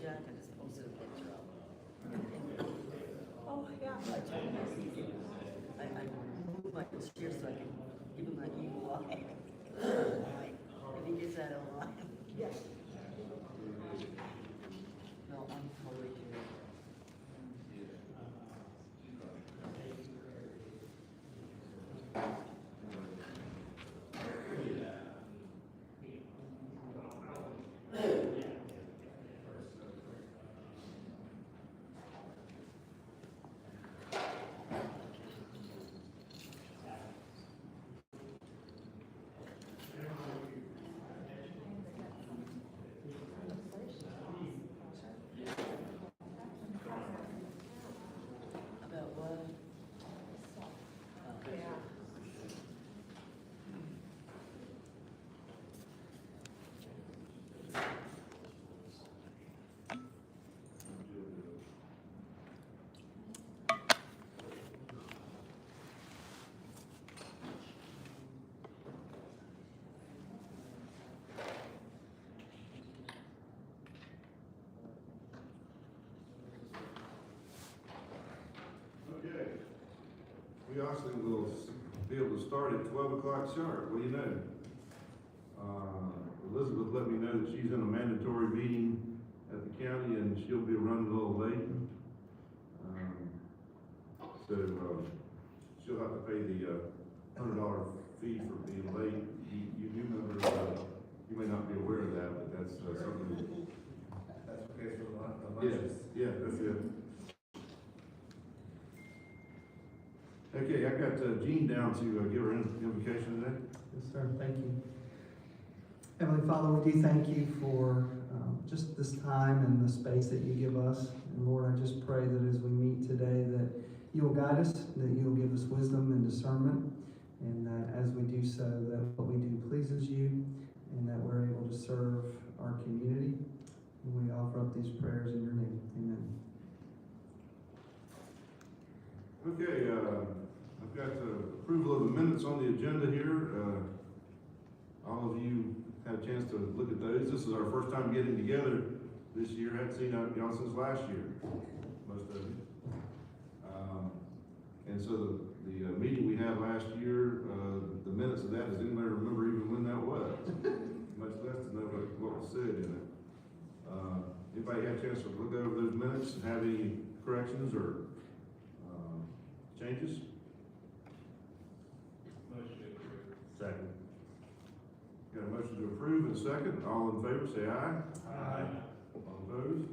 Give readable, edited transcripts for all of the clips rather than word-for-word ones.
Jack, I just posted a picture of him. Oh, yeah. I moved my chair so I can give him my evil eye. If he gets that online. Yes. No, I'm totally kidding. About what? Okay. We also will be able to start at 12 o'clock sharp. What do you know? Elizabeth let me know that she's in a mandatory meeting at the county and she'll be running a little late. So she'll have to pay the $100 fee for being late. You new members, you may not be aware of that, but that's something. That's okay for the lunches. Yeah, that's it. Okay, I got Jean down to give her invocation today. Yes, sir. Thank you. Heavenly Father, we do thank you for just this time and the space that you give us. And Lord, I just pray that as we meet today, that you will guide us, that you will give us wisdom and discernment, and that as we do so, that what we do pleases you, and that we're able to serve our community. And we offer up these prayers in your name. Amen. Okay, I've got approval of the minutes on the agenda here. All of you had a chance to look at those. This is our first time getting together this year. Hadn't seen y'all since last year, most of you. And so the meeting we had last year, the minutes of that, does anybody remember even when that was? Much less to know what was said in it. Anybody had a chance to look over those minutes and have any corrections or changes? Motion approved. Second. Got a motion to approve and a second. All in favor, say aye. Aye. All opposed?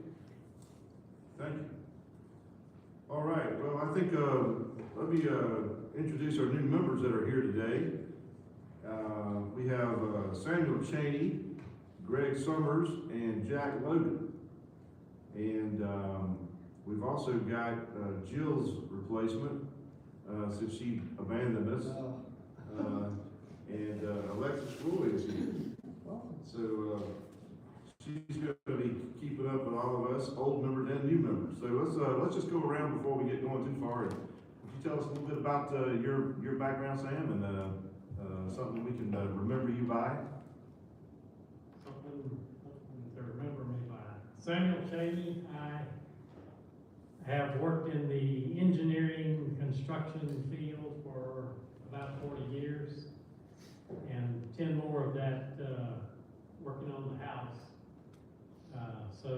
Thank you. All right, well, I think, let me introduce our new members that are here today. We have Samuel Cheney, Greg Summers, and Jack Logan. And we've also got Jill's replacement, since she abandoned us. And Alexis Floyd is here. So she's going to be keeping up with all of us, old members and new members. So let's just go around before we get going too far. And would you tell us a little bit about your background, Sam, and something we can remember you by? Something to remember me by. Samuel Cheney. I have worked in the engineering construction field for about 40 years, and 10 more of that working on the house. So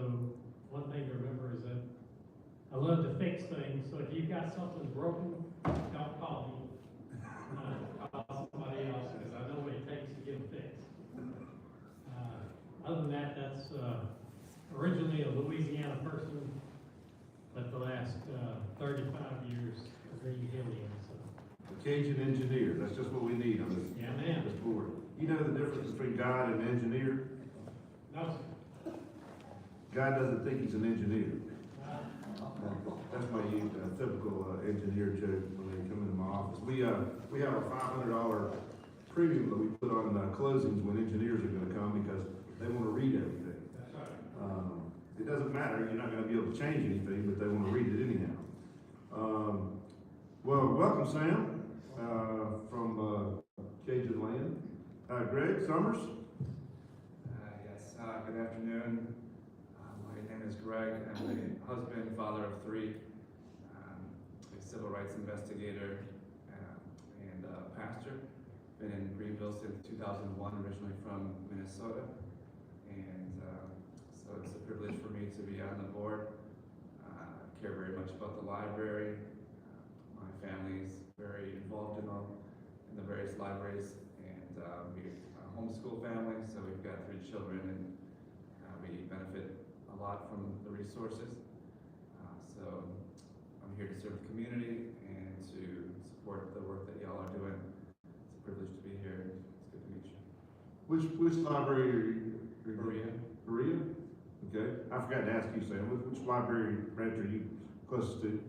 one thing to remember is that I love to fix things, so if you've got something broken, don't call me. Call somebody else, because I know what it takes to get them fixed. Other than that, that's originally a Louisiana person, but the last 35 years a Greenvillian. So. A Cajun engineer, that's just what we need on this, Yeah, man. this board. You know the difference between God and engineer? No, God doesn't think he's an engineer. That's my typical engineer joke when they come into my office. We have a $500 premium that we put on closings when engineers are going to come because they want to read everything. that's right. It doesn't matter, you're not going to be able to change anything, but they want to read it anyhow. Well, welcome, Sam, from Cajun land. Greg Summers. Yes, good afternoon. My name is Greg. I'm a husband, father of 3, a civil rights investigator, and pastor. Been in Greenville since 2001, originally from Minnesota. And so it's a privilege for me to be on the board. I care very much about the library. My family is very involved in the various libraries, and we're a homeschool family, so we've got 3 children, and we benefit a lot from the resources. So I'm here to serve the community and to support the work that y'all are doing. It's a privilege to be here. It's good to meet you. Which library are you? Maria. Maria? Okay. I forgot to ask you, Sam, which library branch are you closest to?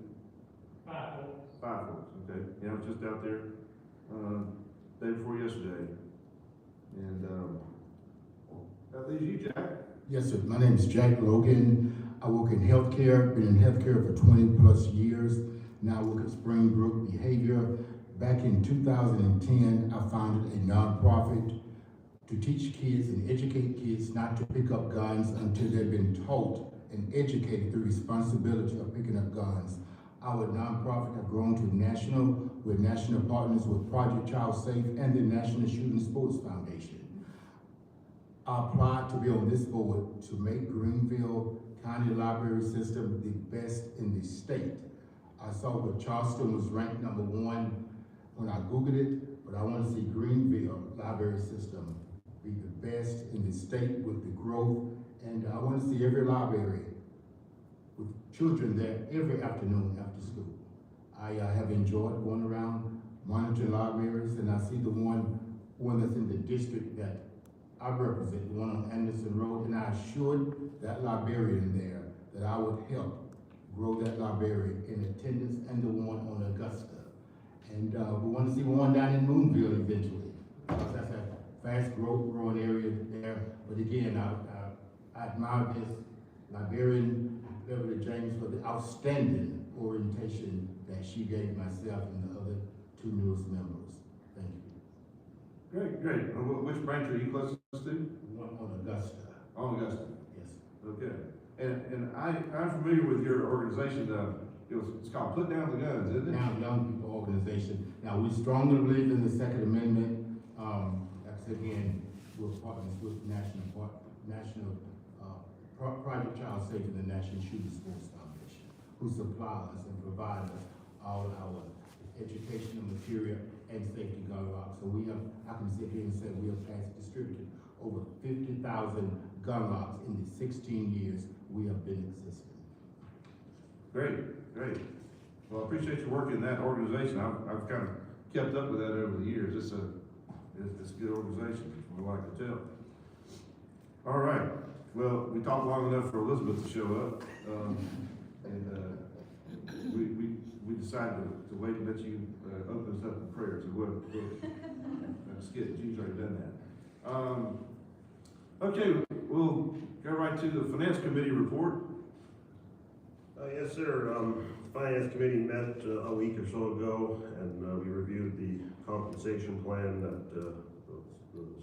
Five. Five Forks, okay. Yeah, I was just out there, day before yesterday. And, that leaves you, Jack. Yes, sir. My name is Jack Logan. I work in healthcare, been in healthcare for 20+ years. Now I work at Springbrook Behavior. Back in 2010, I founded a nonprofit to teach kids and educate kids not to pick up guns until they've been taught and educated the responsibility of picking up guns. Our nonprofit have grown to national. We're national partners with Project Child Safe and the National Shooting Sports Foundation. I applied to be on this board to make Greenville County Library System the best in the state. I saw that Charleston was ranked #1 when I Googled it, but I want to see Greenville Library System be the best in the state with the growth, and I want to see every library with children there every afternoon after school. I have enjoyed going around monitoring libraries, and I see the one that's in the district that I represent, the one on Anderson Road, and I assured that librarian there that I would help grow that library in attendance, and the one on Augusta. And we want to see one down in Moonville eventually, because that's a fast growing area there. But again, I admire this librarian, Beverly James, for the outstanding orientation that she gave myself and the other 2 newest members. Thank you. Great. Which branch are you closest to? One on Augusta. On Augusta. Yes. Okay. And I'm familiar with your organization. It's called Put Down the Guns, isn't it? Now, Young People Organization. Now, we strongly believe in the Second Amendment. That's again, we're partners with Project Child Safe and the National Shooting Sports Foundation, who supply us and provide us all our educational material and safety gun locks. So I can sit here and say we have distributed over 50,000 gun locks in the 16 years we have been existing. Great. Well, I appreciate your work in that organization. I've kind of kept up with that over the years. It's a good organization, from what I can tell. All right. Well, we talked long enough for Elizabeth to show up, and we decided to wait and let you open us up in prayer. So we'll skip. She's already done that. Okay, we'll go right to the Finance Committee report. Yes, sir. The Finance Committee met a week or so ago, and we reviewed the compensation plan that the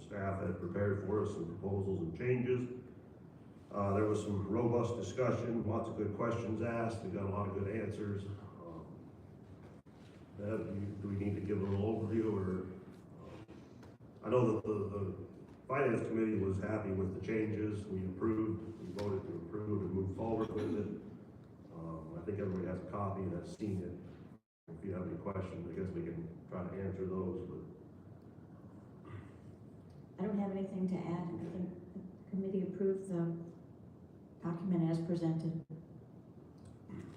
staff had prepared for us, some proposals and changes. There was some robust discussion, lots of good questions asked. We got a lot of good answers. Do we need to give a little overview, or I know that the Finance Committee was happy with the changes. We voted to approve and move forward with it. I think everybody has a copy and has seen it. If you have any questions, I guess we can try to answer those. But I don't have anything to add. I think the committee approved the document as presented.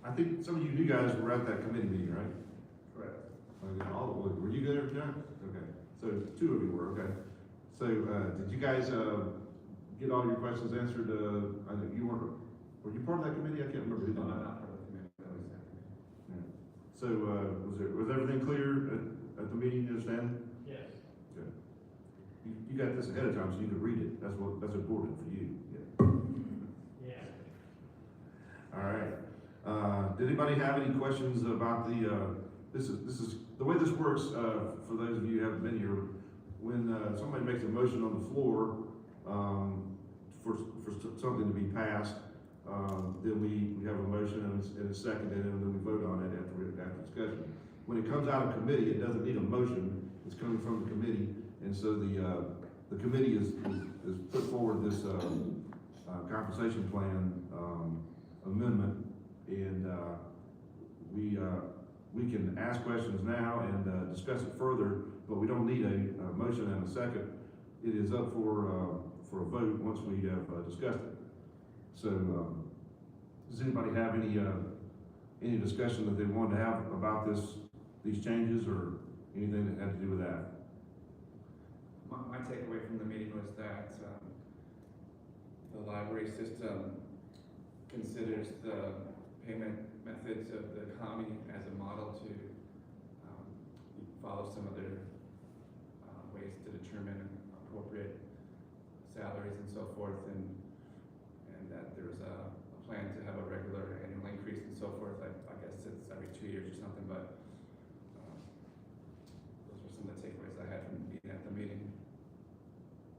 I think some of you new guys were at that committee meeting, right? correct. Were you there, John? Okay, so 2 of you were, okay. So, did you guys, get all your questions answered? I know you were you part of that committee? I can't remember who did No, I'm that. not part of the committee. That was that. Yeah. So, was everything clear at the meeting, you understand? Yes. Good. You got this ahead of time, so you could read it. That's important for you. Yeah. Yeah. All right. Did anybody have any questions about this is the way this works, for those of you who haven't been here, when somebody makes a motion on the floor for something to be passed, then we have a motion and a second, and then we vote on it after discussion. When it comes out of committee, it doesn't need a motion, it's coming from the committee, and so the committee is put forward this, compensation plan, amendment, and, we can ask questions now and, discuss it further, but we don't need a motion and a second. It is up for a vote once we have, discussed it. So, does anybody have any discussion that they wanted to have about these changes, or anything that had to do with that? My takeaway from the meeting was that the library system considers the payment methods of the county as a model to follow some of their ways to determine appropriate salaries and so forth, and that there's a plan to have a regular annual increase and so forth. I guess it's every 2 years or something, but those were some of the takeaways I had from being at the meeting.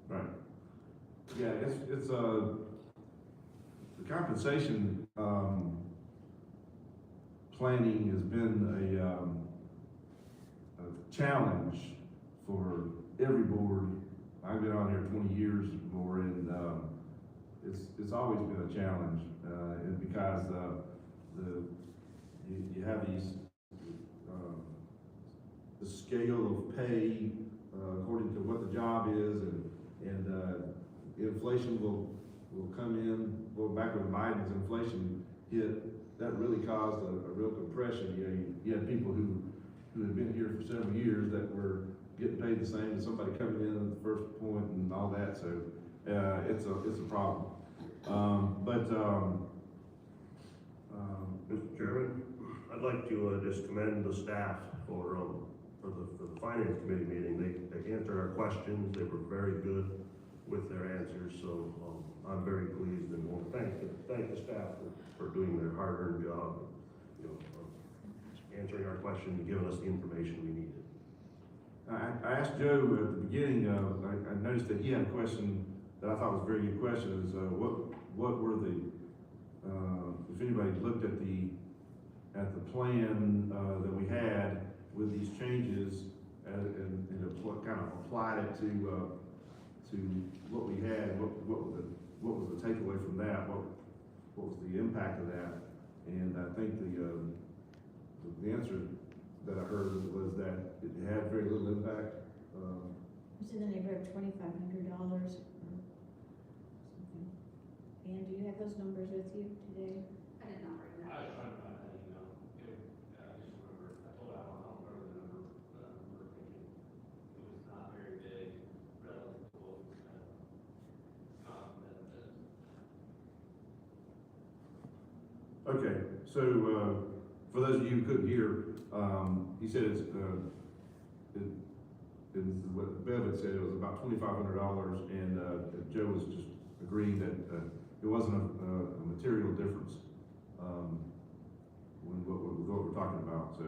Right. Yeah, it's the compensation, planning has been a challenge for every board. I've been on here 20 years more, and it's always been a challenge, and because you have these the scale of pay according to what the job is, and inflation will come in. Well, back when Biden's inflation hit, that really caused a real compression. You had people who had been here for several years that were getting paid the same as somebody coming in at the first point and all that. So it's a problem. Mr. Chairman, I'd like to just commend the staff for the finance committee meeting. They answered our questions. They were very good with their answers. So I'm very pleased, and want to thank the staff for doing their hard-earned job, of answering our questions and giving us the information we needed. I asked Joe at the beginning. I noticed that he had a question that I thought was a very good question. Is what were the if anybody looked at the plan that we had with these changes and kind of applied it to what we had, what was the takeaway from that? What was the impact of that? And I think the answer that I heard was that it had very little impact. It's in the neighborhood of $2,500 or something. And do you have those numbers with you today? I did not bring that. I was trying to find that email. I just remember, I told Alan, I don't remember the number, but I remember thinking it was not very big relative to what was kind of benefit. Okay, so for those of you who couldn't hear, he said it's what Bev had said, it was about $2,500, and Joe was just agreeing that it wasn't a material difference with what we're talking about. So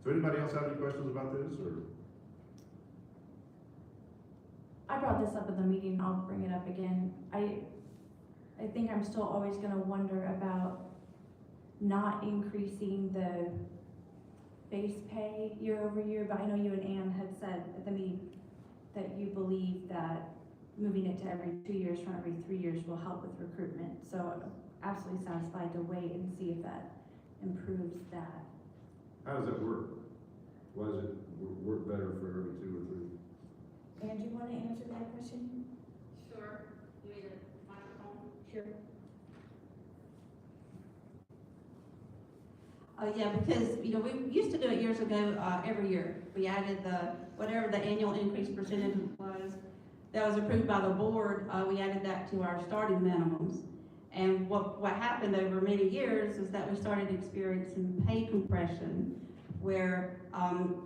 anybody else have any questions about this, or? I brought this up at the meeting, I'll bring it up again. I think I'm still always gonna wonder about not increasing the base pay year over year, but I know you and Ann had said at the meeting that you believe that moving it to every 2 years from every 3 years will help with recruitment. So I'm absolutely satisfied to wait and see if that improves that. How does that work? Why does it work better for every 2 or 3? And do you want to answer that question? Sure. You need a microphone? Sure. Yeah, because, we used to do it years ago, every year. We added whatever the annual increase percentage was that was approved by the board, we added that to our starting minimums. And what happened over many years is that we started experiencing pay compression where,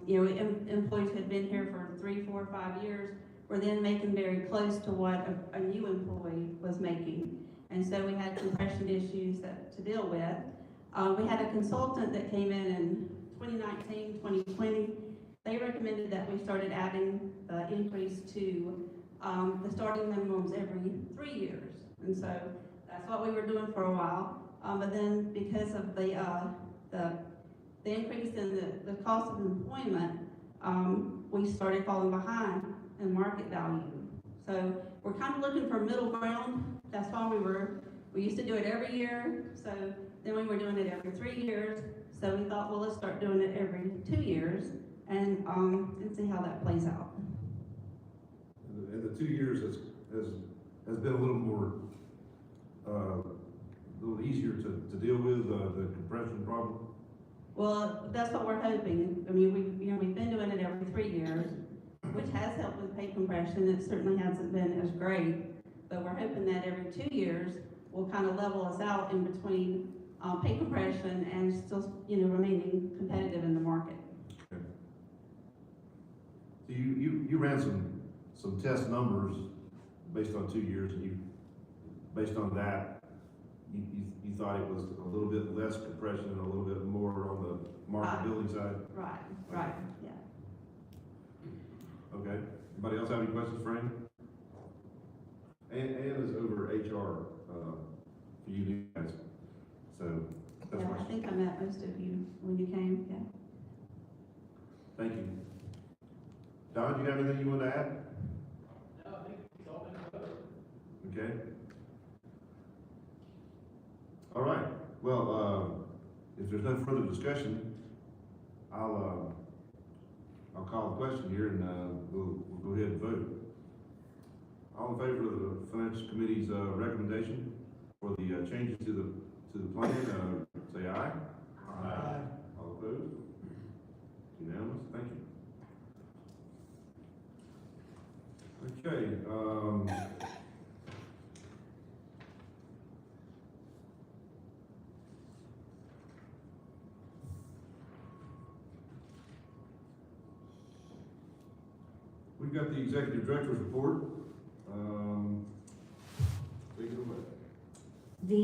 employees who had been here for 3, 4, 5 years were then making very close to what a new employee was making. And so we had compression issues to deal with. We had a consultant that came in 2019, 2020. They recommended that we started adding the increase to the starting minimums every 3 years And so that's what we were doing for a while. But then because of the increase in the cost of employment, we started falling behind in market value. So we're kind of looking for middle ground. That's why we used to do it every year. So then we were doing it every 3 years. So we thought, well, let's start doing it every 2 years and see how that plays out. And the 2 years has been a little more, a little easier to deal with, the compression problem. Well, that's what we're hoping. I mean, we've been doing it every 3 years, which has helped with pay compression. It certainly hasn't been as great, but we're hoping that every 2 years will kind of level us out in between pay compression and still, remaining competitive in the market. Okay. So you ran some test numbers based on 2 years, and based on that, you thought it was a little bit less compression and a little bit more on the market building side? Right, yeah. Okay. Anybody else have any questions for Ann? Ann is over HR for you guys. So that's Yeah, my. I think I met most of you when you came, yeah. Thank you. Don, do you have anything you want to add? No, I think it's all been covered. Okay. All right. Well, if there's no further discussion, I'll call the question here, and we'll go ahead and vote. All in favor of the Finance Committee's recommendation for the changes to the plan, say aye. Aye. All opposed? Unanimous. Thank you. Okay. We've got the Executive Director's report. Take it away. The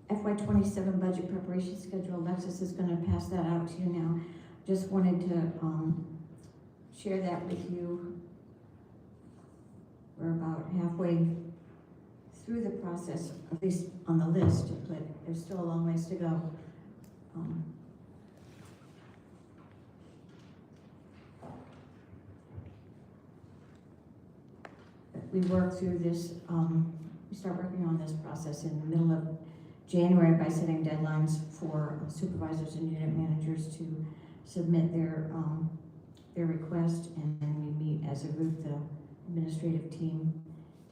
FY '27 budget preparation schedule, Alexis is gonna pass that out to you now. Just wanted to share that with you. We're about halfway through the process, at least on the list, but there's still a long ways to go. We work through this, we start working on this process in the middle of January by setting deadlines for supervisors and unit managers to submit their request, and then we meet as a group, the administrative team,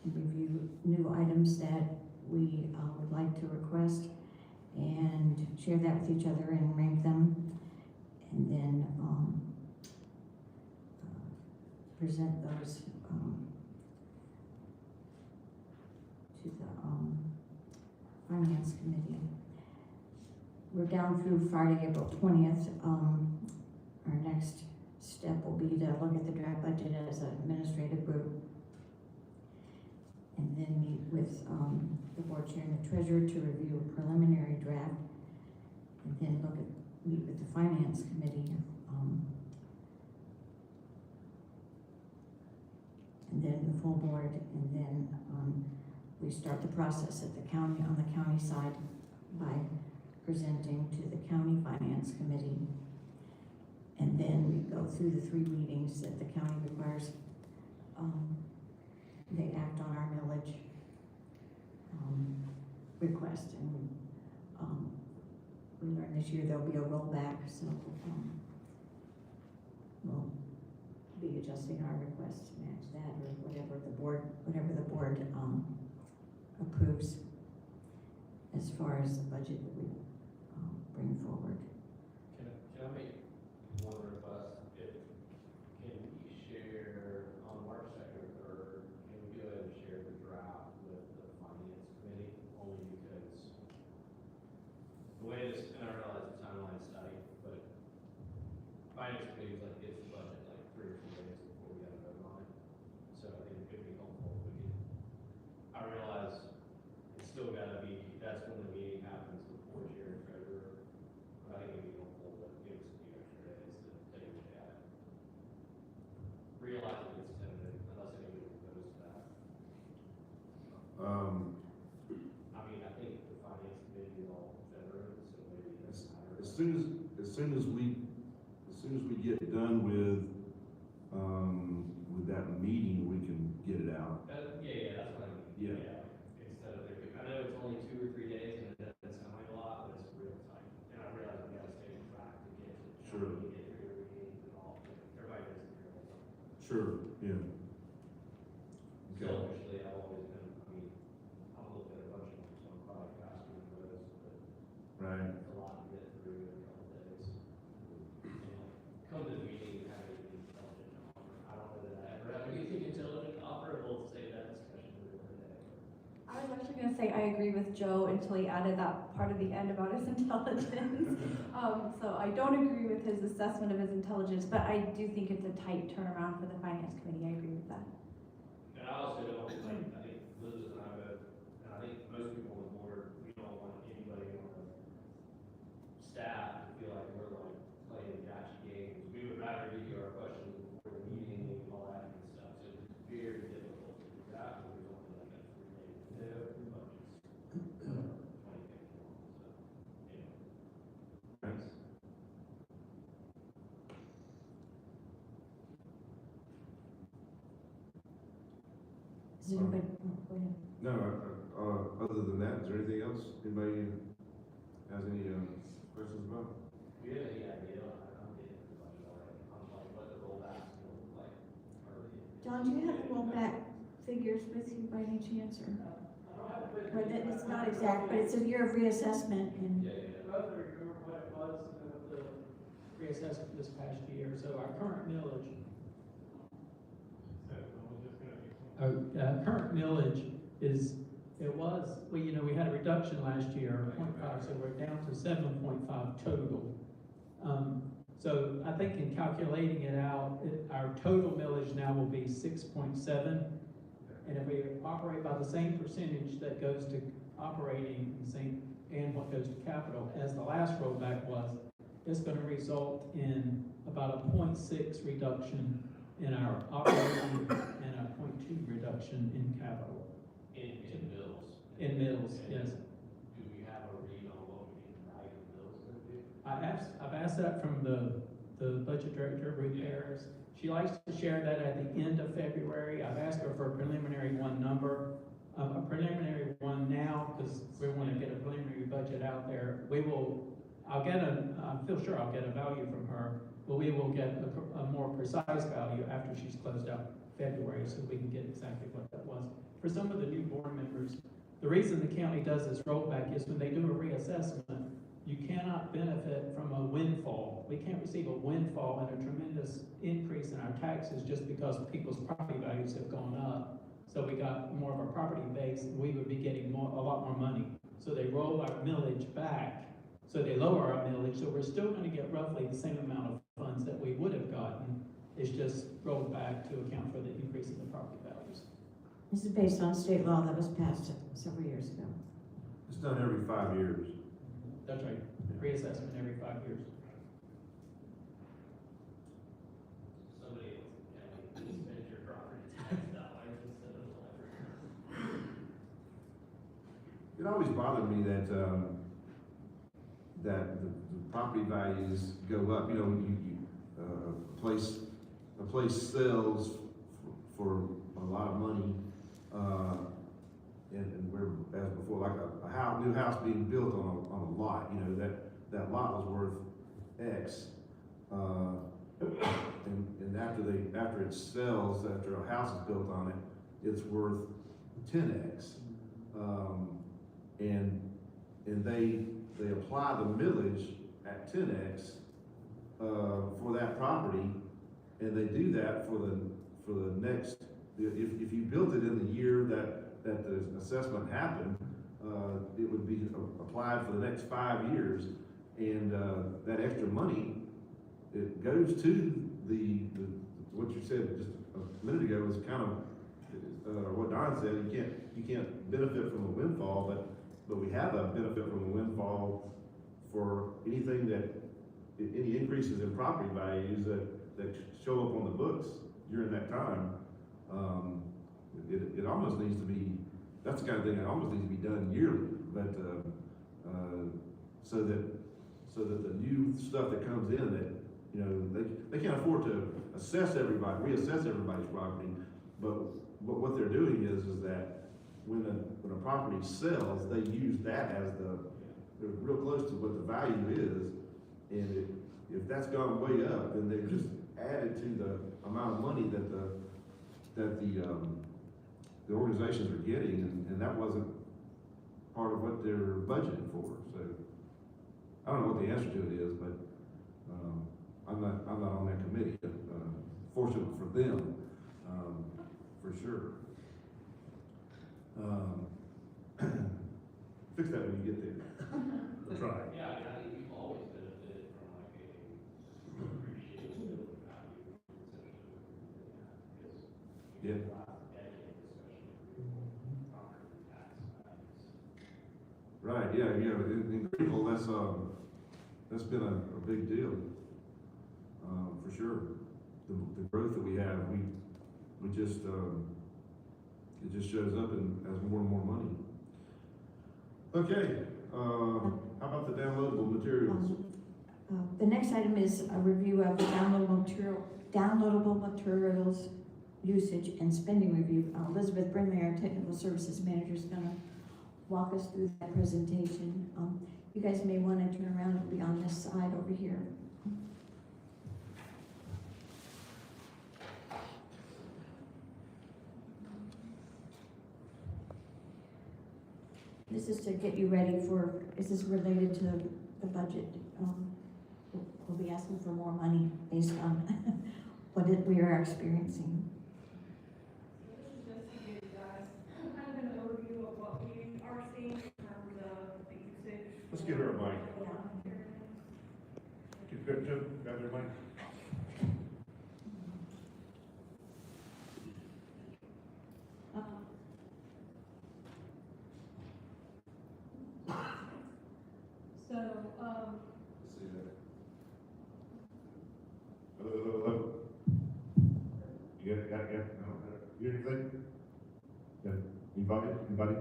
and review new items that we would like to request and share that with each other and rank them, and then present those to the Finance Committee. We're down through Friday, April 20th. Our next step will be to look at the draft budget as an administrative group, and then meet with the board chair and the treasurer to review a preliminary draft, and then meet with the Finance Committee, and then the full board, and then we start the process at the county, on the county side, by presenting to the county finance committee. And then we go through the 3 meetings that the county requires. They act on our millage request, and we learned this year there'll be a rollback, so we'll be adjusting our request to match that, or whatever the board approves as far as the budget that we bring forward. Can I make one request? Can we share on March 2nd or 3rd, can we go ahead and share the draft with the Finance Committee? Only because the way this, and I realize it's timeline study, but Finance Committee was gets the budget 3 or 4 days before we got to vote on it. So I think it could be helpful if we could. I realize it's still got to be, that's when the meeting happens with board chair and treasurer. But I think I mean, I think the finance committee is all veterans, so maybe that's. As soon as we get done with that meeting, we can get it out. Yeah, that's what I mean. Yeah. Instead of, I know it's only 2 or 3 days, and it doesn't sound like a lot, but it's real tight. And I realize we gotta stay on track to get to. Sure. To get through your meetings and all, everybody does it real time. Sure, yeah. Okay. Selfishly, I've always been, I mean, I'm a little bit of a bunch of them, so I'm probably faster than those, but Right. it's a lot to get through in a couple days. Come to the meeting and have anything intelligent to offer. I don't know that I ever have anything intelligent to offer, we'll save that discussion for another day. I was actually gonna say I agree with Joe until he added that part of the end about his intelligence. So I don't agree with his assessment of his intelligence, but I do think it's a tight turnaround for the finance committee. I agree with that. And I also don't, like, I think Liz and I both, and I think most people on the board, we don't want anybody on the staff to feel like we're like playing gotcha games. We would rather give you our questions before the meeting and all that kind of stuff, so it's very difficult to do that, when there's only like a 3-day window, but it's 20 days long, so, anyway. Thanks. Is anybody, oh, go ahead. No, other than that, is there anything else? Anybody has any, questions about? Do you have any idea, I'm getting too much already, I'm like, what the rollbacks will look like early? John, do you have the rollback figures with you by any chance, or? Or that it's not exact, but it's a year of reassessment and. Both are what it was of the reassessment this past year, so our current millage. Our current millage is, it was, well, you know, we had a reduction last year, 0.5, so we're down to 7.5 total. So I think in calculating it out, our total millage now will be 6.7. And if we operate by the same percentage that goes to operating and what goes to capital as the last rollback was, it's gonna result in about a 0.6 reduction in our operating and a 0.2 reduction in capital. In mills. In mills, yes. Do we have a read on what we think the value of mills is gonna be? I've asked that from the budget director, Ruth Harris. She likes to share that at the end of February. I've asked her for a preliminary number, a preliminary one now, because we want to get a preliminary budget out there. I feel sure I'll get a value from her, but we will get a more precise value after she's closed out February, so we can get exactly what that was. For some of the new board members, the reason the county does this rollback is when they do a reassessment, you cannot benefit from a windfall. We can't receive a windfall and a tremendous increase in our taxes just because people's property values have gone up. So we got more of a property base, and we would be getting a lot more money. So they roll our millage back, so they lower our millage, so we're still gonna get roughly the same amount of funds that we would have gotten. It's just rolled back to account for the increase in the property values. This is based on state law that was passed several years ago. It's done every 5 years. That's right, reassessment every 5 years. Somebody else can spend your property tax dollars instead of the It always bothered me that, that the property values go up, you know, a place sells for a lot of money, and we're, as before, like a new house being built on a lot, you know, that lot was worth X. And after it sells, after a house is built on it, it's worth 10X. And they apply the millage at 10X, for that property, and they do that for the next, if you built it in the year that the assessment happened, it would be applied for the next 5 years, and that extra money, it goes to what you said just a minute ago was kind of what Don said. You can't benefit from a windfall, but we have a benefit from a windfall for anything any increases in property values that show up on the books during that time. It almost needs to be, that's the kind of thing that almost needs to be done yearly, but, so that the new stuff that comes in, that, you know, they can't afford to assess everybody, reassess everybody's property, but what they're doing is that when a property sells, they use that as they're real close to what the value is, and if that's gone way up, then they've just added to the amount of money that the organizations are getting, and that wasn't part of what they're budgeting for, so. I don't know what the answer to it is, but, I'm not on that committee, fortunate for them, for sure. Fix that when you get there. That's right. Yeah, I think you've always benefited from like a appreciation of the value, because Yeah. the last decade, especially, property tax values. Right, yeah, in Greenville, that's been a big deal, for sure. The growth that we have, we just, it just shows up as more and more money. Okay, how about the downloadable materials? The next item is a review of the downloadable materials usage and spending review. Elizabeth Brindley, our Technical Services Manager, is gonna walk us through that presentation. You guys may want to turn around and be on this side over here. This is to get you ready for, this is related to the budget. We'll be asking for more money based on we are experiencing. So this is just to give you guys kind of an overview of what we are seeing in terms of the usage. Let's get her a mic. Yeah. Grab their mic. So, Let's see that. Hello. You got, no, you got anything? Yeah, anybody?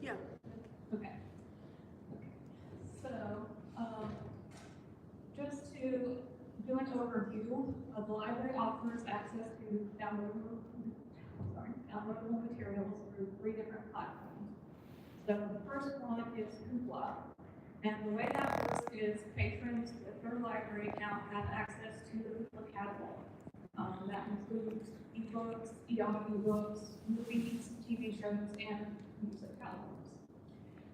Yeah. okay. So, just to do an overview, the library offers access to downloadable materials through 3 different platforms. So the first one is Hoopla, and the way that works is patrons with their library account have access to the Hoopla catalog. That includes ebooks, e-audiobooks, movies, TV shows, and music albums.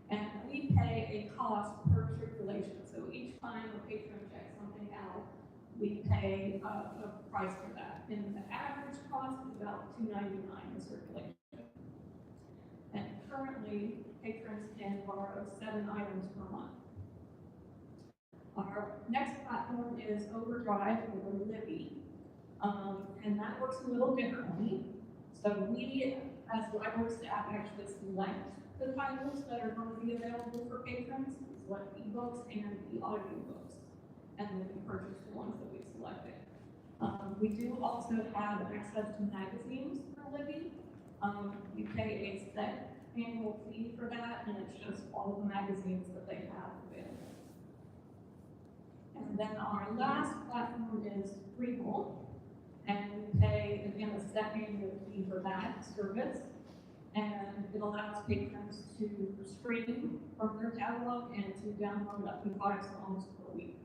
And we pay a cost per circulation. So each time a patron checks something out, we pay a price for that. And the average cost is about $2.99 a circulation. And currently, patrons can borrow 7 items per month. Our next platform is Overdrive or Libby. And that works a little differently. So we, as library staff, actually select the titles that are going to be available for patrons, select ebooks and e-audiobooks, and then we purchase the ones that we selected. We do also have access to magazines for Libby. We pay a set annual fee for that, and it's just all the magazines that they have available. And then our last platform is Regal, and we pay, again, a set annual fee for that service. And it allows patrons to stream from their catalog and to download up to 5 songs per week.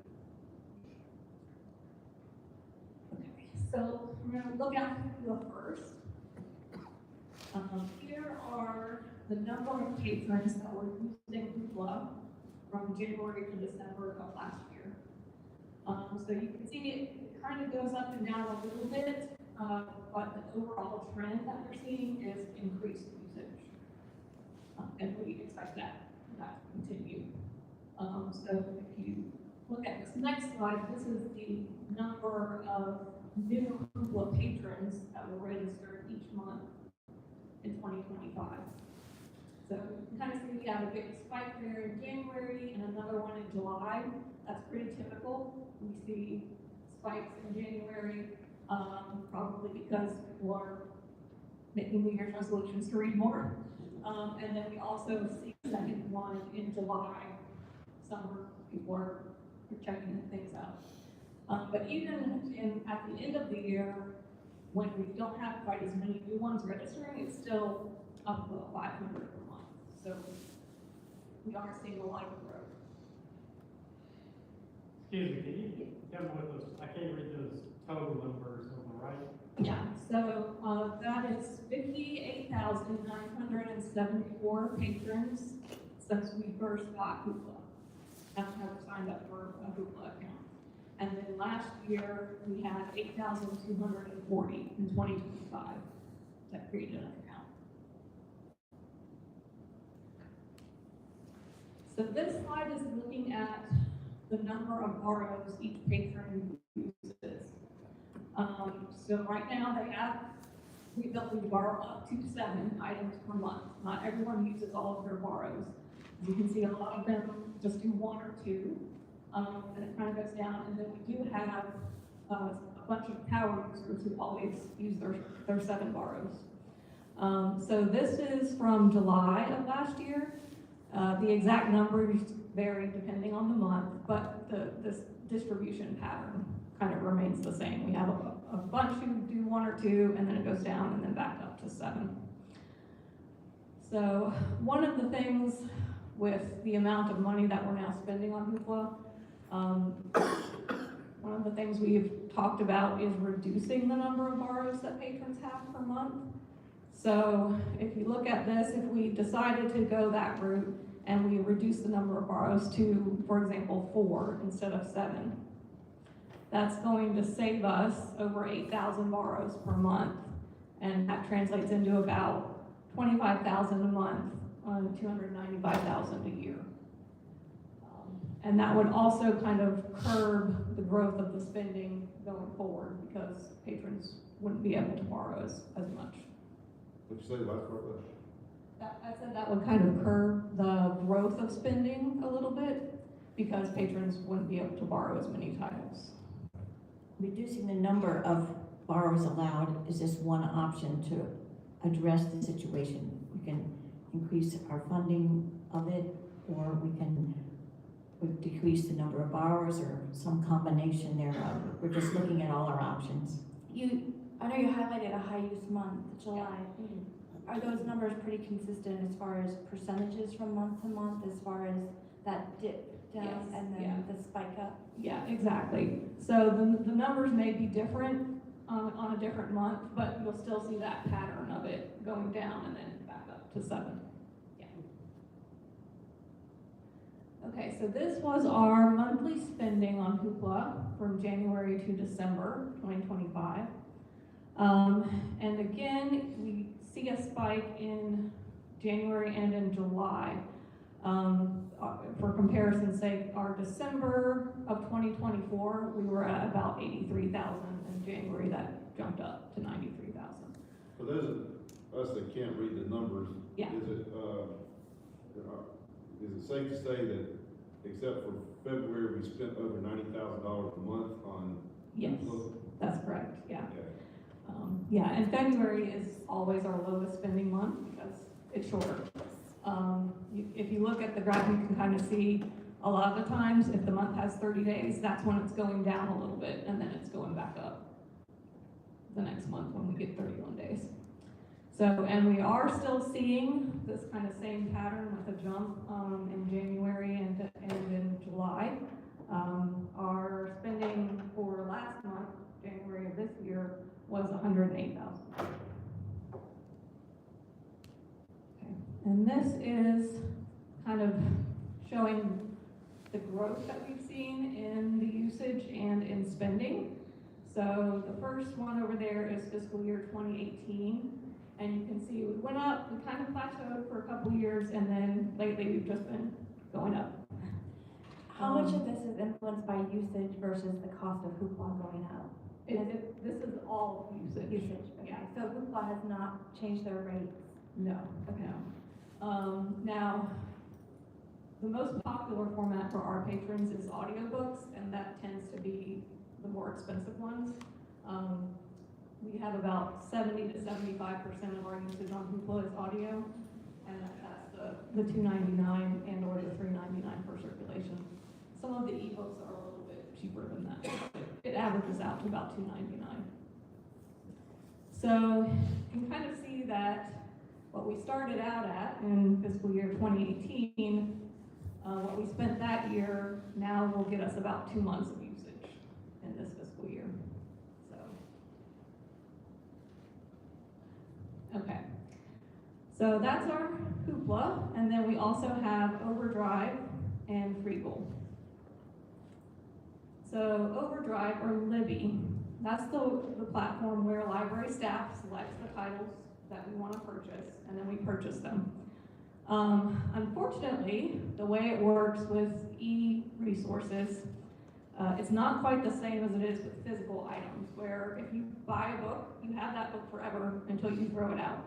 Okay, so we're going to look at Hoopla first. Here are the number of patrons that were using Hoopla from January to December of last year. So you can see it kind of goes up and down a little bit, but the overall trend that we're seeing is increased usage. And we expect that to continue. So if you look at this next slide, this is the number of new Hoopla patrons that were registered each month in 2025. So you can kind of see we have a big spike there in January and another one in July. That's pretty typical. We see spikes in January, probably because people are making New Year's resolutions to read more. And then we also see a second one in July, summer, before we're checking things out. But even at the end of the year, when we don't have quite as many new ones registering, it's still up about 500 per month. So we are seeing a lot of growth. Excuse me, can you tell me what those, I can't read those total numbers on the right? Yeah, so that is 58,974 patrons since we first got Hoopla. Have signed up for a Hoopla account. And then last year, we had 8,240 in 2025 that created an account. So this slide is looking at the number of borrows each patron uses. So right now we borrow up to 7 items per month. Not everyone uses all of their borrows. As you can see, a lot of them just do 1 or 2, and it kind of goes down. And then we do have a bunch of power users who always use their 7 borrows. So this is from July of last year. The exact numbers vary depending on the month, but this distribution pattern kind of remains the same. We have a bunch who do 1 or 2, and then it goes down and then back up to 7. So one of the things with the amount of money that we're now spending on Hoopla, one of the things we've talked about is reducing the number of borrows that patrons have per month. So if you look at this, if we decided to go that route and we reduce the number of borrows to, for example, 4 instead of 7, that's going to save us over 8,000 borrows per month, and that translates into about 25,000 a month on 295,000 a year. And that would also kind of curb the growth of the spending going forward, because patrons wouldn't be able to borrow as much. What'd you say, the last part of that? I said that would kind of curb the growth of spending a little bit, because patrons wouldn't be able to borrow as many titles. Reducing the number of borrowers allowed is just one option to address the situation. We can increase our funding of it, or we can decrease the number of borrowers, or some combination thereof. We're just looking at all our options. I know you highlighted a high use month, July. Are those numbers pretty consistent as far as percentages from month to month, as far as that dip down Yes, and then the spike up? Yeah, exactly. So the numbers may be different on a different month, but you'll still see that pattern of it going down and then back up to 7. Yeah. Okay, so this was our monthly spending on Hoopla from January to December 2025. And again, we see a spike in January and in July. For comparison's sake, our December of 2024, we were at about 83,000. In January, that jumped up to 93,000. For those of us that can't read the numbers, Yeah. is it safe to say that except for February, we spent over $90,000 a month on? Yes, that's correct, yeah. Okay. Yeah, and February is always our lowest spending month because it's shorter. If you look at the graph, you can kind of see a lot of the times, if the month has 30 days, that's when it's going down a little bit, and then it's going back up the next month when we get 31 days. So, and we are still seeing this kind of same pattern with a jump in January and in July. Our spending for last month, January of this year, was $108,000. Okay. And this is kind of showing the growth that we've seen in the usage and in spending. So the first one over there is fiscal year 2018. And you can see we went up, we kind of plateaued for a couple years, and then lately we've just been going up. How much of this is influenced by usage versus the cost of Hoopla going up? This is all usage. Usage, okay. Yeah. So Hoopla has not changed their rates? No, no. Now, the most popular format for our patrons is audiobooks, and that tends to be the more expensive ones. We have about 70 to 75% of our usage on Hoopla is audio, and that's the $2.99 and or the $3.99 per circulation. Some of the ebooks are a little bit cheaper than that. It averages out to about $2.99. So you can kind of see that what we started out at in fiscal year 2018, what we spent that year now will get us about 2 months of usage in this fiscal year. So, okay. So that's our Hoopla, and then we also have Overdrive and Freegal. So Overdrive, or Libby, that's the platform where library staff selects the titles that we want to purchase, and then we purchase them. Unfortunately, the way it works with e-resources, it's not quite the same as it is with physical items, where if you buy a book, you have that book forever until you throw it out.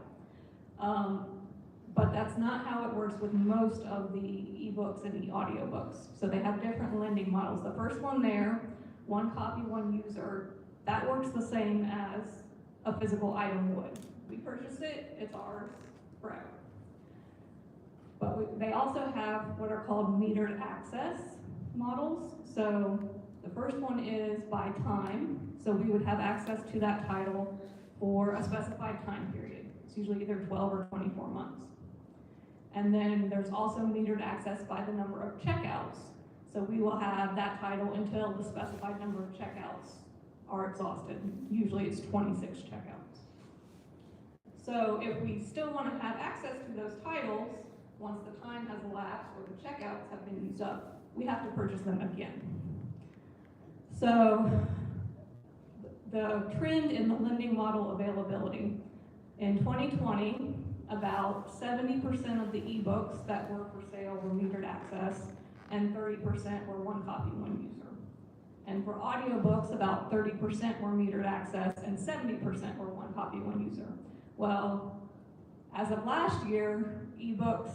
But that's not how it works with most of the ebooks and e-audiobooks. So they have different lending models. The first one there, one copy, one user, that works the same as a physical item would. We purchase it, it's ours forever. But they also have what are called metered access models. So the first one is by time. So we would have access to that title for a specified time period. It's usually either 12 or 24 months. And then there's also metered access by the number of checkouts. So we will have that title until the specified number of checkouts are exhausted. Usually it's 26 checkouts. So if we still want to have access to those titles, once the time has elapsed or the checkouts have been used up, we have to purchase them again. So the trend in the lending model availability, in 2020, about 70% of the ebooks that were for sale were metered access, and 30% were one copy, one user. And for audiobooks, about 30% were metered access, and 70% were one copy, one user. Well, as of last year, ebooks,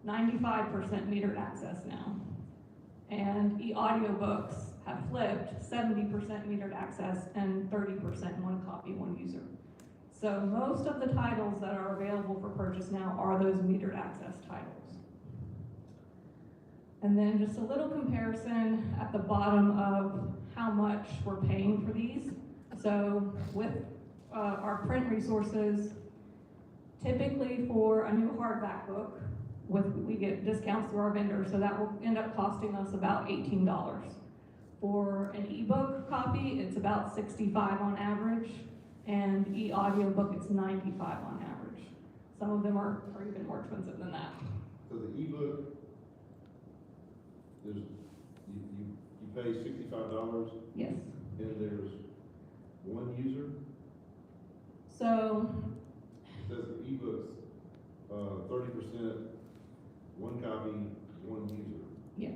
95% metered access now. And e-audiobooks have flipped, 70% metered access and 30% one copy, one user. So most of the titles that are available for purchase now are those metered access titles. And then just a little comparison at the bottom of how much we're paying for these. So with our print resources, typically for a new hardback book, we get discounts through our vendor, so that will end up costing us about $18. For an ebook copy, it's about $65 on average, and e-audiobook, it's $95 on average. Some of them are even more expensive than that. So the ebook, you pay $65? Yes. And there's one user? So, It says the ebooks, 30%, one copy, one user. yes.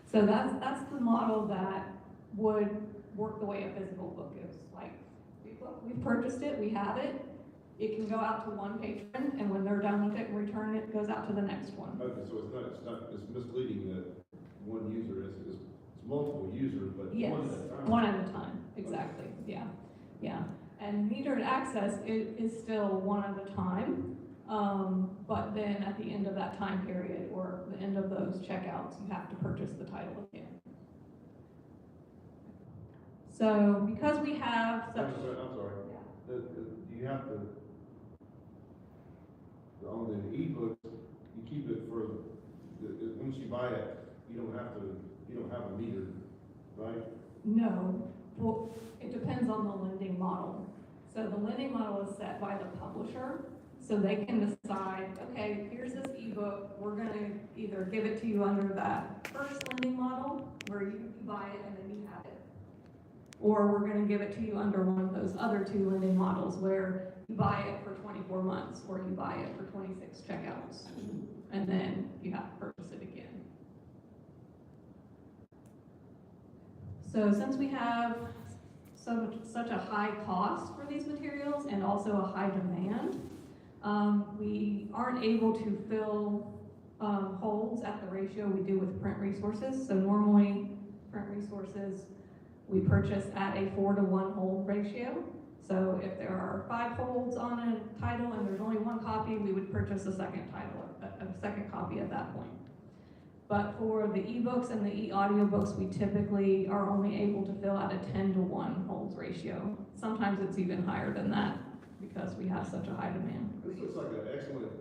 So that's the model that would work the way a physical book is. Like, we've purchased it, we have it. It can go out to one patron, and when they're done with it and return it, goes out to the next one. Okay, so it's misleading that one user is multiple users, but Yes, one at a time. one at a time, exactly, yeah, yeah. And metered access is still one at a time, but then at the end of that time period, or the end of those checkouts, you have to purchase the title again. So, because we have such... I'm sorry. Yeah. Do you have to, on the ebook, you keep it for, once you buy it, you don't have a meter, right? No, well, it depends on the lending model. So the lending model is set by the publisher, so they can decide, okay, here's this ebook, we're gonna either give it to you under that first lending model, where you buy it and then you have it, or we're gonna give it to you under one of those other two lending models, where you buy it for 24 months, or you buy it for 26 checkouts, and then you have to purchase it again. So since we have such a high cost for these materials and also a high demand, we aren't able to fill holds at the ratio we do with print resources. So normally, print resources, we purchase at a 4-to-1 hold ratio. So if there are 5 holds on a title and there's only 1 copy, we would purchase a second title, a second copy at that point. But for the ebooks and the e-audiobooks, we typically are only able to fill out a 10-to-1 holds ratio. Sometimes it's even higher than that because we have such a high demand. This looks like an excellent,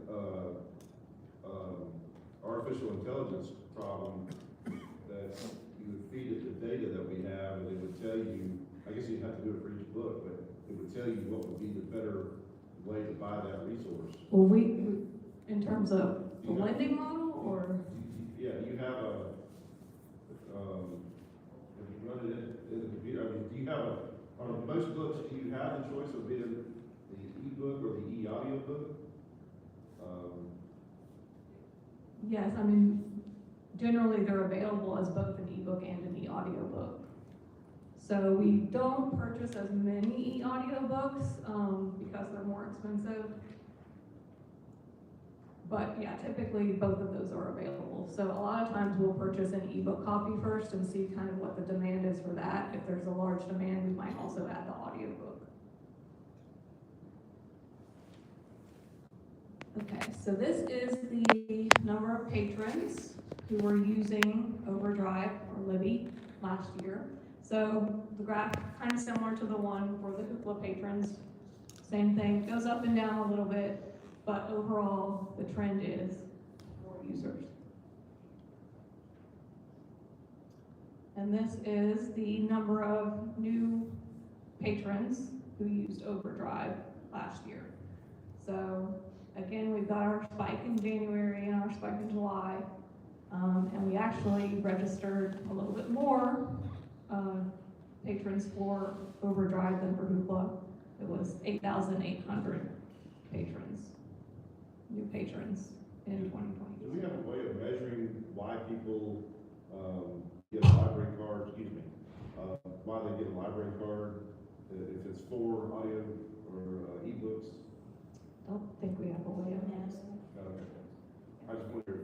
artificial intelligence problem that you would feed it the data that we have, and it would tell you, I guess you'd have to do it for each book, but it would tell you what would be the better way to buy that resource. Well, we in terms of the lending model, or? Yeah, you have a, if you run it in the computer, I mean, do you have on most books, do you have the choice of being the e-book or the e-audio book? Yes, I mean, generally they're available as both an ebook and an e-audio book. So we don't purchase as many e-audio books because they're more expensive. But yeah, typically both of those are available. So a lot of times we'll purchase an ebook copy first and see kind of what the demand is for that. If there's a large demand, we might also add the audiobook. Okay, so this is the number of patrons who were using Overdrive or Libby last year. So the graph kind of similar to the one for the Hoopla patrons. Same thing, goes up and down a little bit, but overall the trend is more users. And this is the number of new patrons who used Overdrive last year. So again, we've got our spike in January and our spike in July, and we actually registered a little bit more patrons for Overdrive than for Hoopla. It was 8,800 patrons, new patrons in 2020. Do we have a way of measuring why people get a library card, why they get a library card, if it's for audio or ebooks? I don't think we have a way of Ask. Okay. I just wonder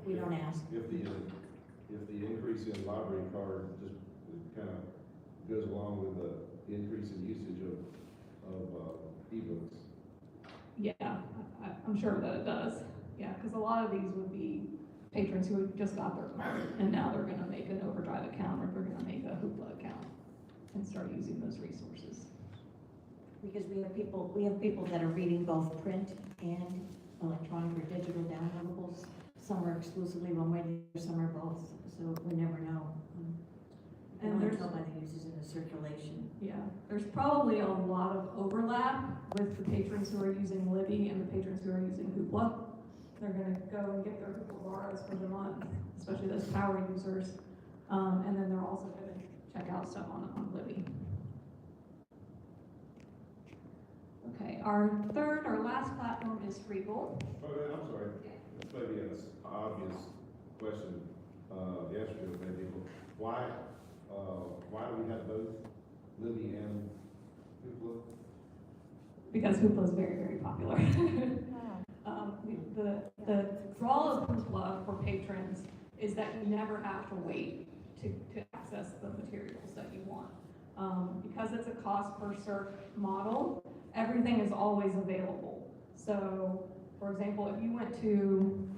We don't ask. if the increase in library card just kind of goes along with the increase in usage of ebooks. Yeah, I'm sure that it does. Yeah, because a lot of these would be patrons who had just got their card and now they're going to make an Overdrive account or they're going to make a Hoopla account and start using those resources. Because we have people that are reading both print and electronic or digital downloadables. Some are exclusively one way, some are both, so we never know. And And there's- tell by the uses in the circulation. Yeah, there's probably a lot of overlap with the patrons who are using Libby and the patrons who are using Hoopla. They're gonna go and get their Hoopla borrows for the month, especially those power users. And then they're also gonna check out stuff on Libby. Okay, our last platform is Freeble. Oh, I'm sorry, this may be an obvious question, the answer to it may be, why do we have both Libby and Hoopla? Because Hoopla is very, very popular. The draw of Hoopla for patrons is that you never have to wait to access the materials that you want. Because it's a cost per cert model, everything is always available. So, for example, if you went to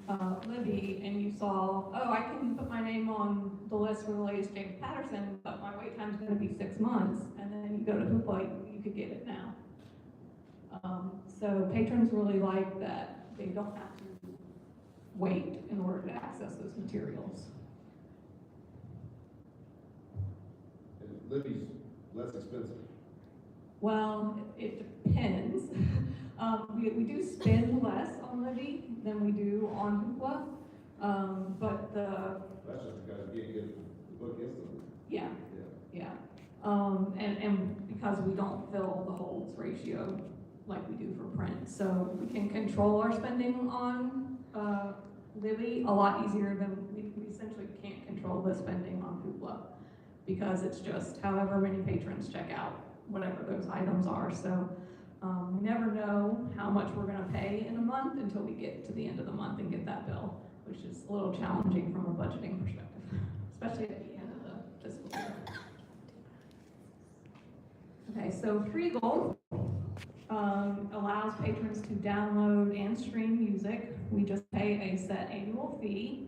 Libby and you saw, oh, I can put my name on the list for the latest James Patterson, but my wait time is going to be 6 months, and then you go to Hoopla, you could get it now. So patrons really like that they don't have to wait in order to access those materials. And Libby's less expensive. Well, it depends. We do spend less on Libby than we do on Hoopla, but That's just because you can't get the book instantly. yeah. And because we don't fill the holds ratio like we do for print, so we can control our spending on Libby a lot easier than we essentially can't control the spending on Hoopla because it's just however many patrons check out whatever those items are. So we never know how much we're going to pay in a month until we get to the end of the month and get that bill, which is a little challenging from a budgeting perspective, especially at the end of the fiscal year. Okay, so Freegal allows patrons to download and stream music. We just pay a set annual fee.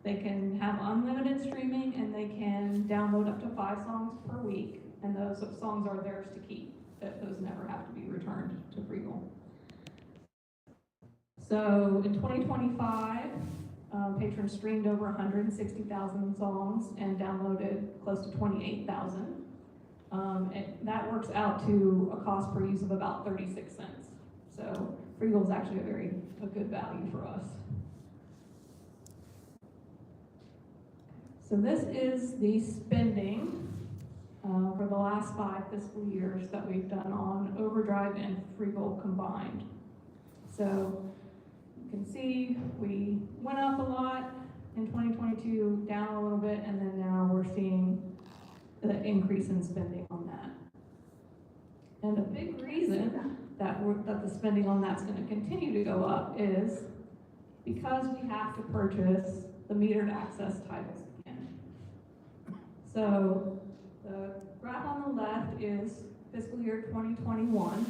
They can have unlimited streaming and they can download up to 5 songs per week, and those songs are theirs to keep. Those never have to be returned to Freegal. So in 2025, patrons streamed over 160,000 songs and downloaded close to 28,000. That works out to a cost per use of about 36 cents. So Freegal is actually a good value for us. So this is the spending for the last 5 fiscal years that we've done on Overdrive and Freegal combined. So you can see we went up a lot in 2022, down a little bit, and then now we're seeing the increase in spending on that. And a big reason that the spending on that's going to continue to go up is because we have to purchase the metered access titles again. So the graph on the left is fiscal year 2021,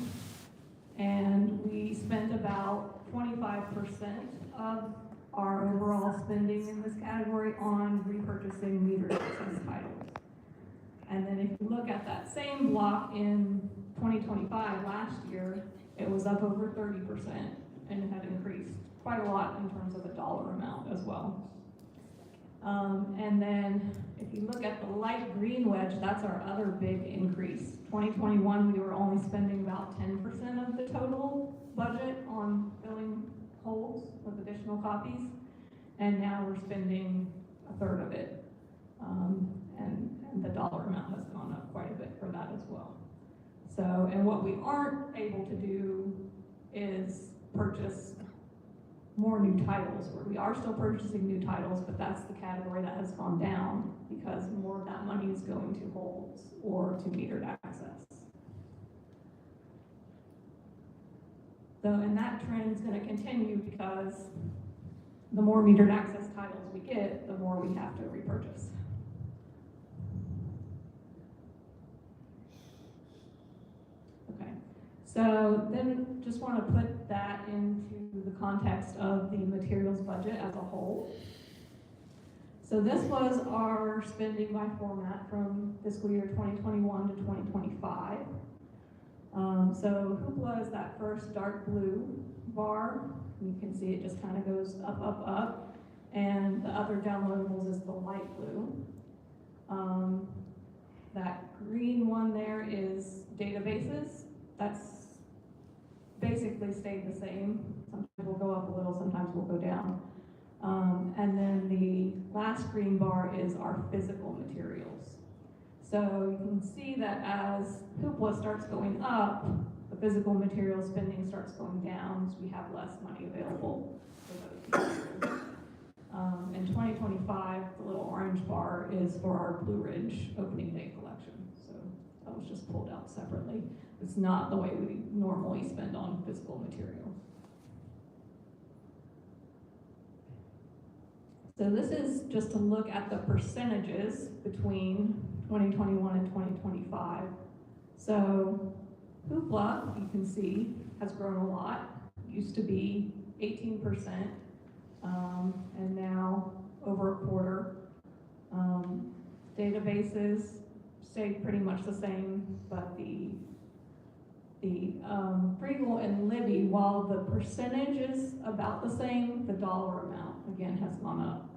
and we spent about 25% of our overall spending in this category on repurchasing metered access titles. And then if you look at that same block in 2025, last year, it was up over 30% and it had increased quite a lot in terms of the dollar amount as well. And then if you look at the light green wedge, that's our other big increase. 2021, we were only spending about 10% of the total budget on filling holds with additional copies, and now we're spending a third of it. And the dollar amount has gone up quite a bit for that as well. So, and what we aren't able to do is purchase more new titles, where we are still purchasing new titles, but that's the category that has gone down because more of that money is going to holds or to metered access. So, and that trend is going to continue because the more metered access titles we get, the more we have to repurchase. Okay, so then just want to put that into the context of the materials budget as a whole. So this was our spending by format from fiscal year 2021 to 2025. So Hoopla is that first dark blue bar. You can see it just kind of goes up, up, up. And the other downloadables is the light blue. That green one there is databases. That's basically stayed the same. Sometimes we'll go up a little, sometimes we'll go down. And then the last green bar is our physical materials. So you can see that as Hoopla starts going up, the physical material spending starts going down, so we have less money available for those materials. In 2025, the little orange bar is for our Blue Ridge opening day collection. So that was just pulled out separately. It's not the way we normally spend on physical material. So this is just to look at the percentages between 2021 and 2025. So Hoopla, you can see, has grown a lot. It used to be 18%, and now over a quarter. Databases stayed pretty much the same, but the Freegal and Libby, while the percentage is about the same, the dollar amount, again, has gone up.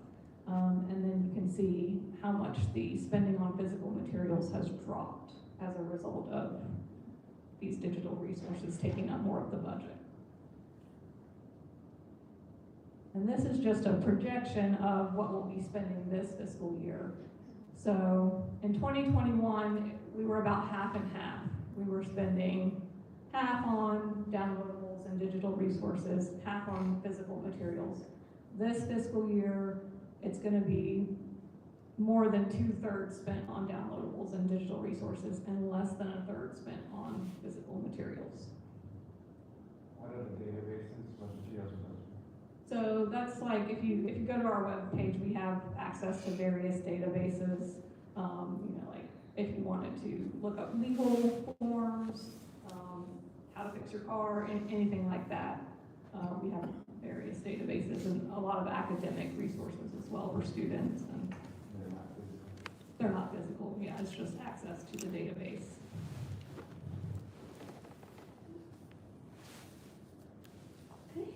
And then you can see how much the spending on physical materials has dropped as a result of these digital resources taking up more of the budget. And this is just a projection of what we'll be spending this fiscal year. So in 2021, we were about half and half. We were spending half on downloadables and digital resources, half on physical materials. This fiscal year, it's going to be more than 2/3 spent on downloadables and digital resources and less than 1/3 spent on physical materials. What are the databases? What did you guys do? So that's like, if you go to our web page, we have access to various databases, like if you wanted to look up legal forms, how to fix your car, anything like that. We have various databases and a lot of academic resources as well for students, and they're not physical, yeah, it's just access to the database. Okay,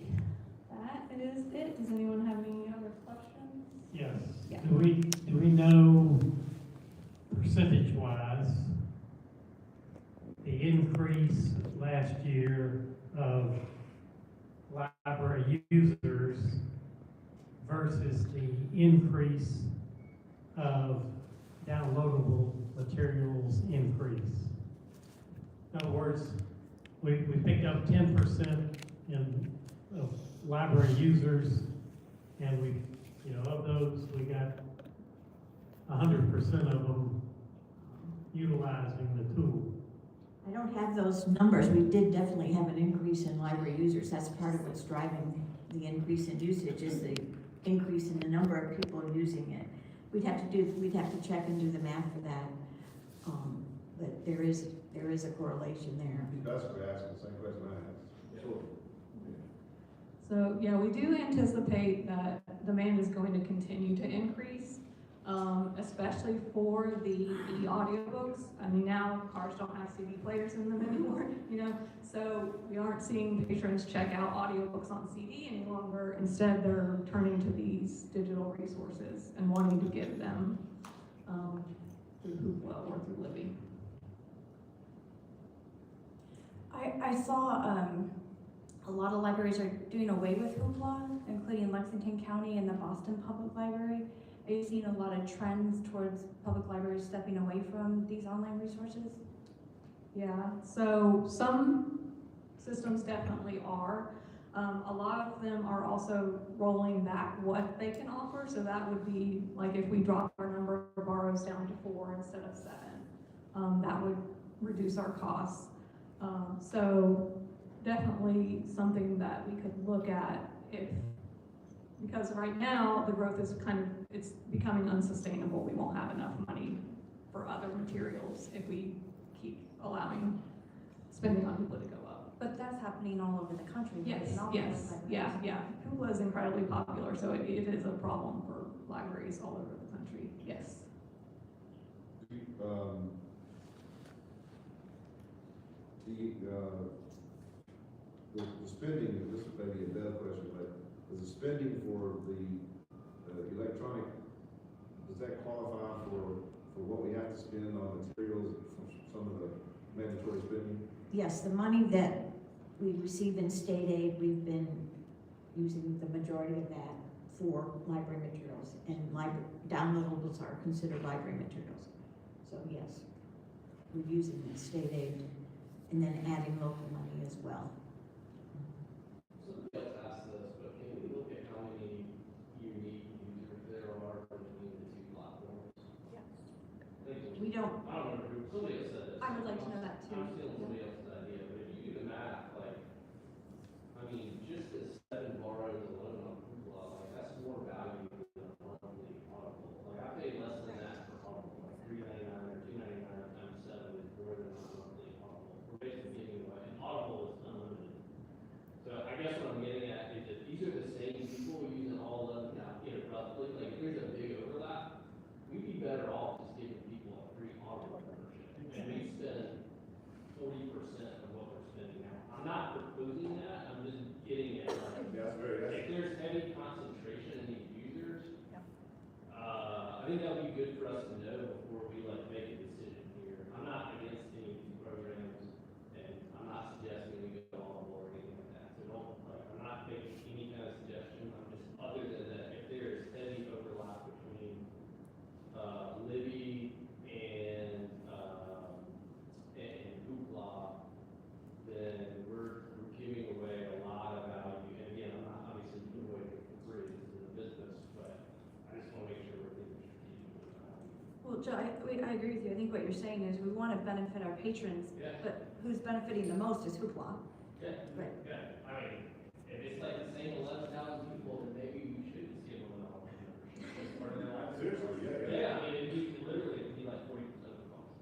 that is it. Does anyone have any other questions? Yes. Yeah. Do we know percentage-wise the increase last year of library users versus the increase of downloadable materials increase? In other words, we picked up 10% of library users, and we, of those, we got 100% of them utilizing the tool. I don't have those numbers. We did definitely have an increase in library users. That's part of what's driving the increase in usage, is the increase in the number of people using it. We'd have to check and do the math for that. But there is a correlation there. He's basically asking the same question I asked. Sure. So, yeah, we do anticipate that demand is going to continue to increase, especially for the audiobooks. I mean, now cars don't have CD players in them anymore, so we aren't seeing patrons check out audiobooks on CD any longer. Instead, they're turning to these digital resources and wanting to give them through Hoopla or through Libby. I saw a lot of libraries are doing away with Hoopla, including Lexington County and the Boston Public Library. Are you seeing a lot of trends towards public libraries stepping away from these online resources? Yeah, so some systems definitely are. A lot of them are also rolling back what they can offer. So that would be like if we drop our number of borrows down to 4 instead of 7, that would reduce our costs. So definitely something that we could look at because right now the growth is it's becoming unsustainable. We won't have enough money for other materials if we keep allowing spending on Hoopla to go up. But that's happening all over the country. Right? Yes, In all yes, public yeah, libraries. yeah. Hoopla is incredibly popular, so it is a problem for libraries all over the country, yes. The spending, this may be a Bev question, but is the spending for the electronic, does that qualify for what we have to spend on materials, some of the mandatory spending? Yes, the money that we receive in state aid, we've been using the majority of that for library materials, and downloadables are considered library materials. So yes, we're using the state aid and then adding local money as well. Somebody else asked this, but can we look at how many unique users there are between the two platforms? Yeah. We don't. I don't remember who, somebody else said this. I would like to know that too. I'm stealing somebody else's idea, but if you do the math, just the 7 borrows alone on Hoopla, that's more value than a monthly Audible. I pay less than that for Audible, $3.99 or $2.99 times 7 is more than a monthly Audible. We're basically giving away, and Audible is unlimited. So I guess what I'm getting at is that these are the same people using all of them, roughly. If there's a big overlap, we'd be better off just giving people a free Audible membership. And we spend 40% of what we're spending now. I'm not proposing that, I'm just getting at, if there's heavy concentration in these users, I think that would be good for us to know before we make a decision here. I'm not against any of these programs, and I'm not suggesting we go all or anything like that. So I'm not making any kind of suggestion. I'm just, other than that, if there is heavy overlap between Libby and Hoopla, then we're giving away a lot of value. And again, I'm not obviously giving away for free. This is a business, but I just want to make sure we're thinking strategically about it. Well, Joe, I agree with you. I think what you're saying is we want to benefit our patrons, Yeah. but who's benefiting the most is Hoopla. Yeah. Right. Yeah. If it's the same 11,000 people, then maybe we should just give them an all membership as part of their life. Seriously, yeah. Yeah, it'd be literally, it'd be like 40% of the cost.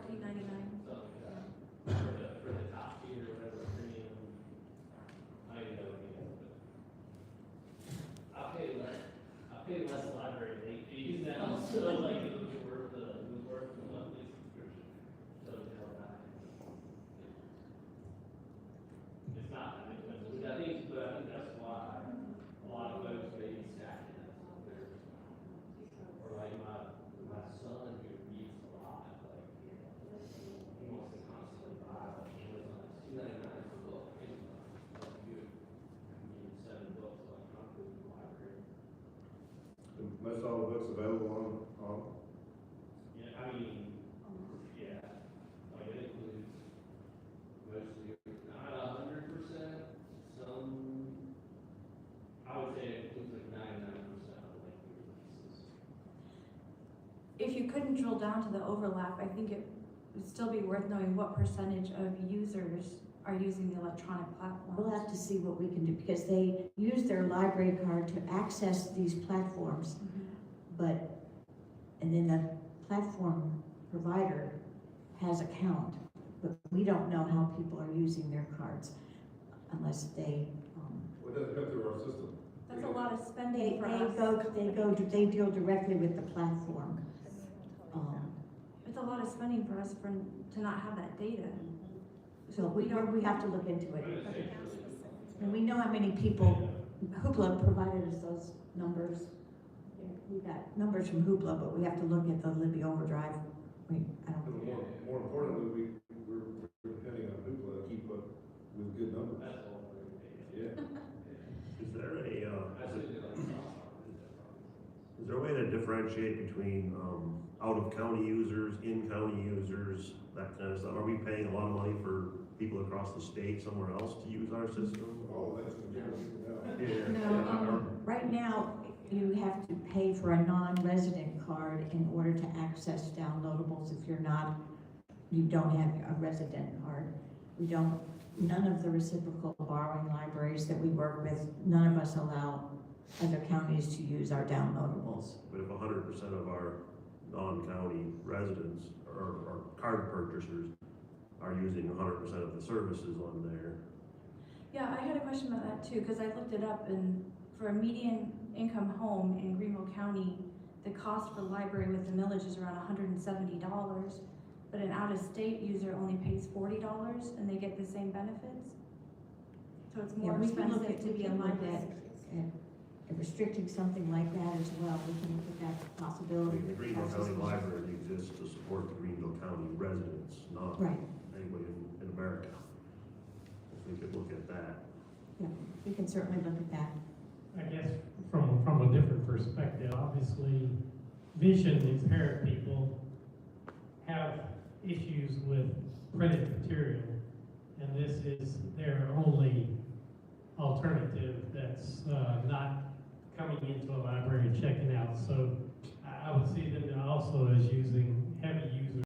$14.99. So, for the top tier, whatever premium, I don't know again, but I'll pay less library late fees now, so like it was worth the monthly subscription. So, you know, it's not that expensive, which I think that's why a lot of folks maybe stack it up there. Or like my son who reads a lot, like, he wants to constantly buy, like, Amazon, it's $2.99 per book, Amazon, like, you get 7 books electronically in the library. Most all the books available on, Yeah, I mean, yeah, like it includes mostly, not 100%, some, I would say it includes like 99% of like new releases. If you couldn't drill down to the overlap, I think it would still be worth knowing what percentage of users are using the electronic We'll platform. have to see what we can do, because they use their library card to access these platforms, but, and then the platform provider has a count, but we don't know how people are using their cards unless they, what doesn't come through our system? That's a lot of spending for us. they deal directly with the platform. It's a lot of spending for us to not have that data. So we have to look into it. Okay. And we know how many people, Hoopla provided us those numbers. We got numbers from Hoopla, but we have to look at the Libby Overdrive. I don't. And more importantly, we're depending on Hoopla to keep up with good numbers. That's all we're paying. Yeah. Is there Absolutely, like, is there a way to differentiate between, out-of-county users, in-county users, that kind of stuff? Are we paying a lot of money for people across the state somewhere else to use our system? Oh, that's the general, No, right now, you have to pay for a non-resident card in order to access downloadables if you don't have a resident card. None of the reciprocal borrowing libraries that we work with, none of us allow other counties to use our downloadables. But if 100% of our non-county residents or card purchasers are using 100% of the services on there, Yeah, I had a question about that too, because I looked it up, and for a median income home in Greenville County, the cost for library with the millage is around $170, but an out-of-state user only pays $40 and they get the same benefits. So it's more expensive to be a library. And restricting something like that as well, we can look at that possibility. the Greenville County Library exists to support the Greenville County residents, not Right, anybody in America. If we could look at that. yeah, we can certainly look at that. I guess from a different perspective, obviously, vision impaired people have issues with printed material, and this is their only alternative that's not coming into a library and checking out. So I would see them also as using heavy